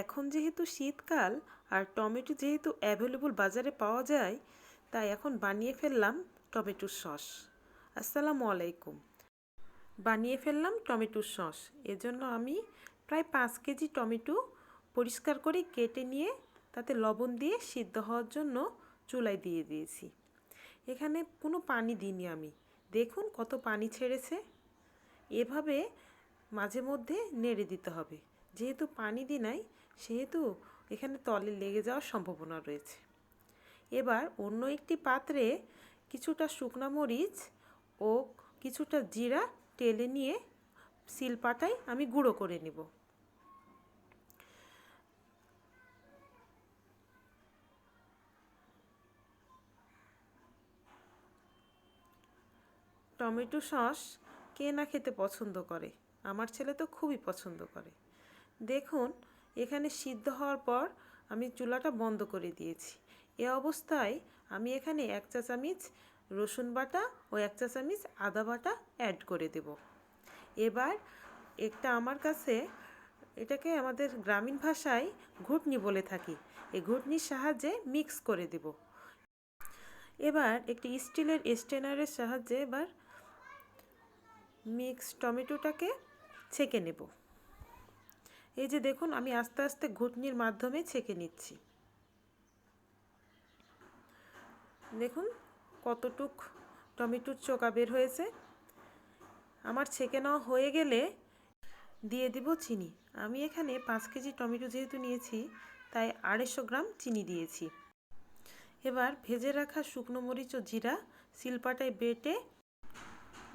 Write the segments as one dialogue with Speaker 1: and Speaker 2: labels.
Speaker 1: এখন যেহেতু শীতকাল আর টমেটো যেহেতু অ্যাভেলেবল বাজারে পাওয়া যায়, তাই এখন বানিয়ে ফেললাম টমেটোর সস। আসসালামু আলাইকুম। বানিয়ে ফেললাম টমেটোর সস। এজন্য আমি প্রায় 5 কেজি টমেটো পরিষ্কার করে কেটে নিয়ে তাতে লবণ দিয়ে সিদ্ধ হওয়ার জন্য চুলায় দিয়ে দিয়েছি। এখানে কোনো পানি দিইনি আমি। দেখুন কত পানি ছেড়েছে। এভাবে মাঝে মধ্যে নেড়ে দিতে হবে। যেহেতু পানি দিই নাই, সেহেতু এখানে তলে লেগে যাওয়ার সম্ভাবনা রয়েছে। এবার অন্য একটি পাত্রে কিছুটা শুকনা মরিচ ও কিছুটা জিরা টেলে নিয়ে শিলপাটায় আমি গুঁড়ো করে নেব। টমেটো সস কে না খেতে পছন্দ করে? আমার ছেলে তো খুবই পছন্দ করে। দেখুন এখানে সিদ্ধ হওয়ার পর আমি চুলাটা বন্ধ করে দিয়েছি। এ অবস্থায় আমি এখানে 1 চা চামচ রসুন বাটা ও 1 চা চামচ আদা বাটা অ্যাড করে দেব। এবার আমার কাছে এটাকে আমাদের গ্রামীণ ভাষায় ঘুটনি বলে থাকি, এই ঘুটনির সাহায্যে মিক্স করে দেব। এবার একটি স্টিলের স্ট্রেনারের সাহায্যে এবার মিক্স টমেটোটাকে ছেঁকে নেব। এই যে দেখুন আমি আস্তে আস্তে ঘুটনির মাধ্যমে ছেঁকে নিচ্ছি। দেখুন কতটুক টমেটোর চোকা বের হয়েছে। আমার ছেঁকে নেওয়া হয়ে গেলে দিয়ে দিব চিনি। আমি এখানে 5 কেজি টমেটো যেহেতু নিয়েছি, তাই 250 গ্রাম চিনি দিয়েছি। এবার ভেজে রাখা শুকনো মরিচ ও জিরা শিলপাটায় বেটে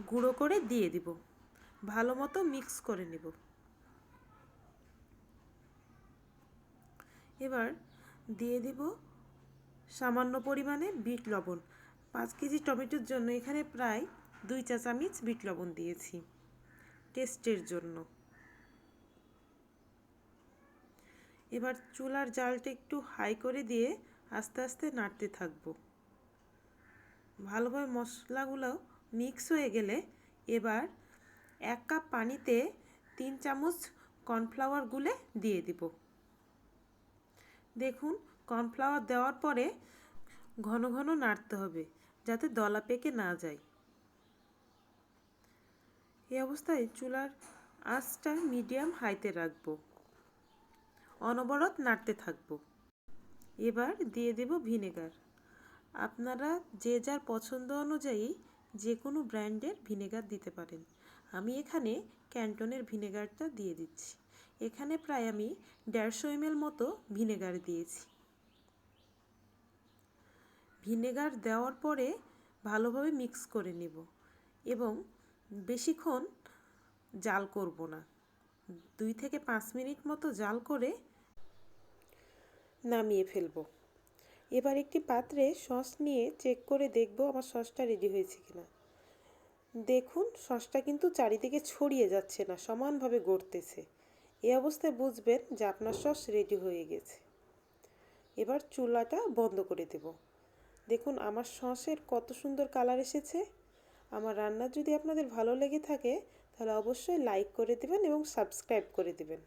Speaker 1: গুঁড়ো করে দিয়ে দিব। ভালো মতো মিক্স করে নেব। এবার দিয়ে দিব সামান্য পরিমাণে বিট লবণ। 5 কেজি টমেটোর জন্য এখানে প্রায় 2 চা চামচ বিট লবণ দিয়েছি টেস্টের জন্য। এবার চুলার জালটা একটু হাই করে দিয়ে আস্তে আস্তে নাড়তে থাকব। ভালোভাবে মশলাগুলো মিক্স হয়ে গেলে এবার 1 কাপ পানিতে 3 চামচ কর্নফ্লাওয়ার গুলে দিয়ে দিব। দেখুন কর্নফ্লাওয়ার দেওয়ার পরে ঘন ঘন নাড়তে হবে যাতে দলা পেকে না যায়। এই অবস্থায় চুলার আঁচটা মিডিয়াম হাইতে রাখব, অনবরত নাড়তে থাকব। এবার দিয়ে দেব ভিনেগার। আপনারা যে যার পছন্দ অনুযায়ী যে কোনো ব্র্যান্ডের ভিনেগার দিতে পারেন। আমি এখানে ক্যান্টনের ভিনেগারটা দিয়ে দিচ্ছি। এখানে প্রায় আমি 150 ml মতো ভিনেগার দিয়েছি। ভিনেগার দেওয়ার পরে ভালোভাবে মিক্স করে নেব এবং বেশিক্ষণ জাল করব না। 2 থেকে 5 মিনিট মতো জাল করে নামিয়ে ফেলব। এবার একটি পাত্রে সস নিয়ে চেক করে দেখব আমার সসটা রেডি হয়েছে কিনা। দেখুন সসটা কিন্তু চারিদিকে ছড়িয়ে যাচ্ছে না, সমানভাবে গড়তেছে। এই অবস্থায় বুঝবেন যে আপনার সস রেডি হয়ে গেছে। এবার চুলাটা বন্ধ করে দেব। দেখুন আমার সসের কত সুন্দর কালার এসেছে। আমার রান্না যদি আপনাদের ভালো লেগে থাকে তাহলে অবশ্যই লাইক করে দেবেন এবং সাবস্ক্রাইব করে দেবেন।